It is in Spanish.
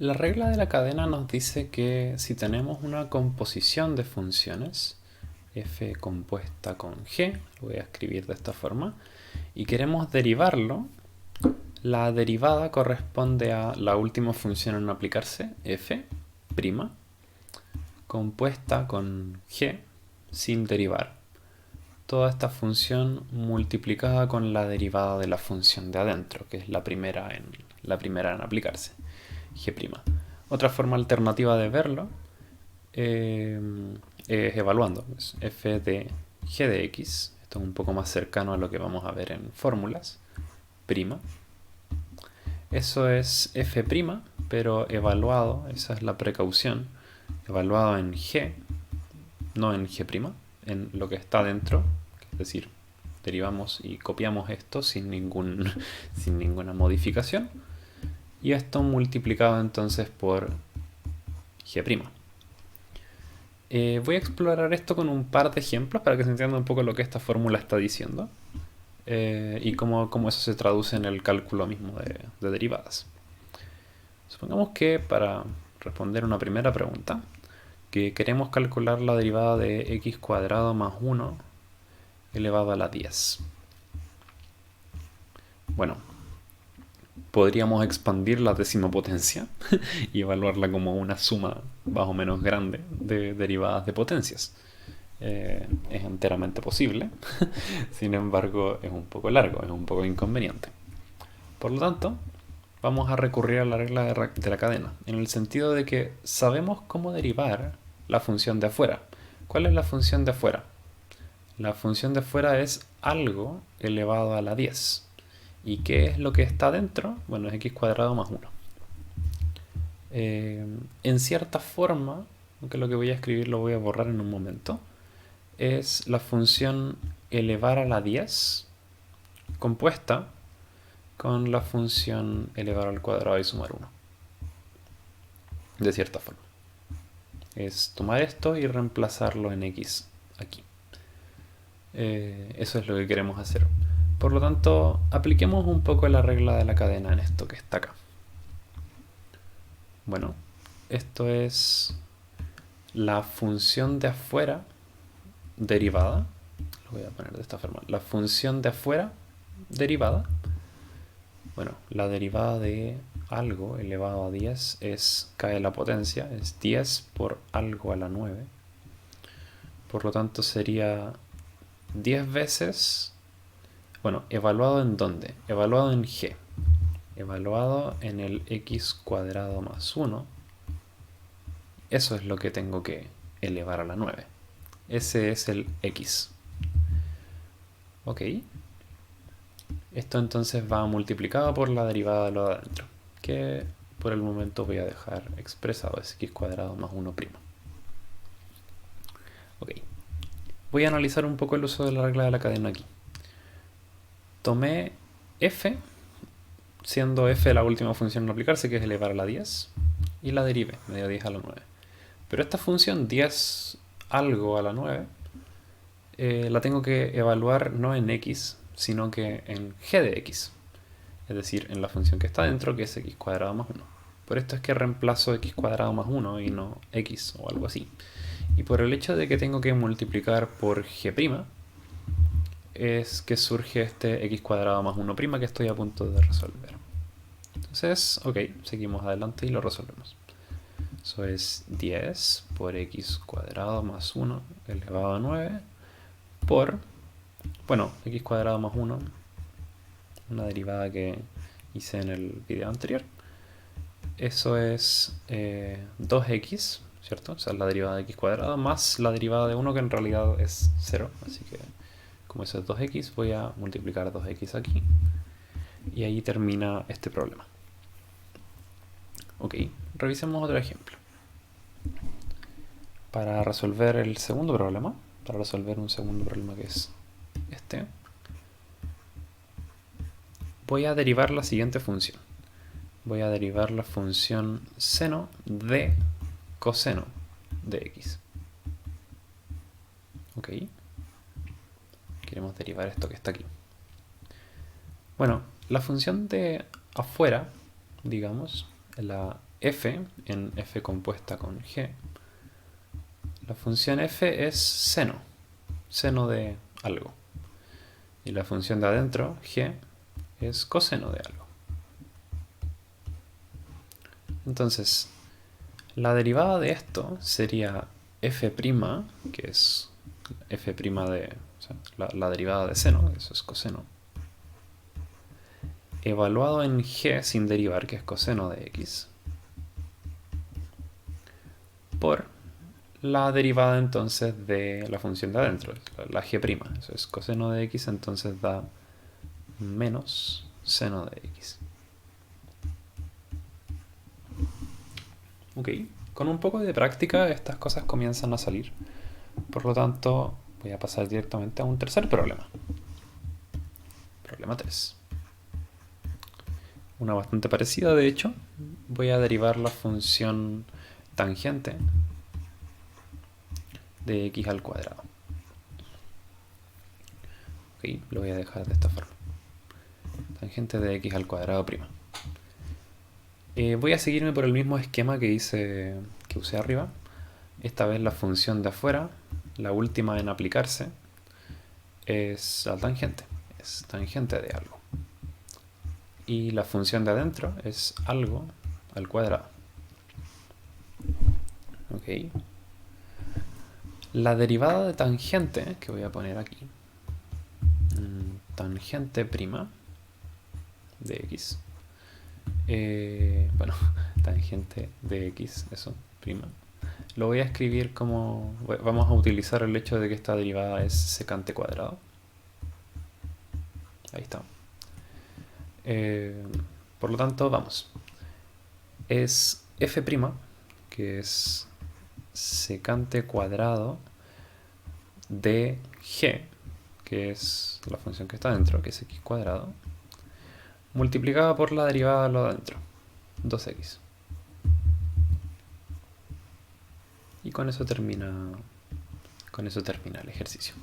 La regla de la cadena nos dice que si tenemos una composición de funciones, f compuesta con g, lo voy a escribir de esta forma, y queremos derivarlo, la derivada corresponde a la última función en aplicarse, f', compuesta con g sin derivar. Toda esta función multiplicada con la derivada de la función de adentro, que es la primera en aplicarse, g'. Otra forma alternativa de verlo es evaluando. Es f de g de x. Esto es un poco más cercano a lo que vamos a ver en fórmulas. Prima. Eso es f', pero evaluado, esa es la precaución, evaluado en g, no en g', en lo que está dentro, es decir, derivamos y copiamos esto sin ninguna modificación, y esto multiplicado entonces por g'. Voy a explorar esto con un par de ejemplos para que se entienda un poco lo que esta fórmula está diciendo y cómo eso se traduce en el cálculo mismo de derivadas. Supongamos que para responder una primera pregunta, que queremos calcular la derivada de x cuadrado más 1 elevado a la 10. Bueno, podríamos expandir la décima potencia y evaluarla como una suma más o menos grande de derivadas de potencias. Es enteramente posible, sin embargo es un poco largo, es un poco inconveniente. Por lo tanto, vamos a recurrir a la regla de la cadena, en el sentido de que sabemos cómo derivar la función de afuera. ¿Cuál es la función de afuera? La función de afuera es algo elevado a la 10. ¿Y qué es lo que está dentro? Bueno, es x cuadrado más 1. En cierta forma, aunque lo que voy a escribir lo voy a borrar en un momento, es la función elevar a la 10 compuesta con la función elevar al cuadrado y sumar 1. De cierta forma. Es tomar esto y reemplazarlo en x aquí. Eso es lo que queremos hacer. Por lo tanto, apliquemos un poco la regla de la cadena en esto que está acá. Bueno, esto es la función de afuera derivada. Lo voy a poner de esta forma. La función de afuera derivada. Bueno, la derivada de algo elevado a 10 cae la potencia, es 10 por algo a la 9. Por lo tanto sería 10 veces, bueno, ¿evaluado en dónde? Evaluado en g. Evaluado en el x cuadrado más 1. Eso es lo que tengo que elevar a la 9. Ese es el x. Ok. Esto entonces va multiplicado por la derivada de lo de adentro, que por el momento voy a dejar expresado, es x cuadrado más 1'. Ok. Voy a analizar un poco el uso de la regla de la cadena aquí. Tomé f, siendo f la última función en aplicarse, que es elevar a la 10, y la derivé, me dio 10 a la 9. Pero esta función 10 algo a la 9 la tengo que evaluar no en x, sino que en g de x. Es decir, en la función que está dentro, que es x cuadrado más 1. Por esto es que reemplazo x cuadrado más 1 y no x o algo así. Y por el hecho de que tengo que multiplicar por g', es que surge este x cuadrado más 1' que estoy a punto de resolver. Entonces, ok, seguimos adelante y lo resolvemos. Eso es 10 por x cuadrado más 1 elevado a 9 por, bueno, x cuadrado más 1, una derivada que hice en el video anterior. Eso es 2x, ¿cierto? O sea, la derivada de x cuadrado más la derivada de 1, que en realidad es 0. Así que, como eso es 2x, voy a multiplicar 2x aquí. Y ahí termina este problema. Ok, revisemos otro ejemplo. Para resolver el segundo problema, para resolver un segundo problema que es este, voy a derivar la siguiente función. Voy a derivar la función seno de coseno de x. Ok. Queremos derivar esto que está aquí. Bueno, la función de afuera, digamos, la f en f compuesta con g, la función f es seno de algo. Y la función de adentro, g, es coseno de algo. Entonces, la derivada de esto sería f', que es f' de... O sea, la derivada de seno, eso es coseno, evaluado en g sin derivar, que es coseno de x, por la derivada entonces de la función de adentro, la g', eso es coseno de x, entonces da menos seno de x. Ok, con un poco de práctica estas cosas comienzan a salir. Por lo tanto, voy a pasar directamente a un tercer problema. Problema 3. Una bastante parecida, de hecho. Voy a derivar la función tangente de x al cuadrado. Ok, lo voy a dejar de esta forma. Tangente de x al cuadrado prima. Voy a seguirme por el mismo esquema que usé arriba. Esta vez la función de afuera, la última en aplicarse, es la tangente. Es tangente de algo. Y la función de adentro es algo al cuadrado. Ok. La derivada de tangente, que voy a poner aquí, tangente prima de x, bueno, tangente de x, eso, prima, lo voy a escribir como, vamos a utilizar el hecho de que esta derivada es secante cuadrado. Ahí está. Por lo tanto, vamos. Es f', que es secante cuadrado de g, que es la función que está dentro, que es x cuadrado, multiplicada por la derivada de lo de adentro, 2x. Y con eso termina el ejercicio.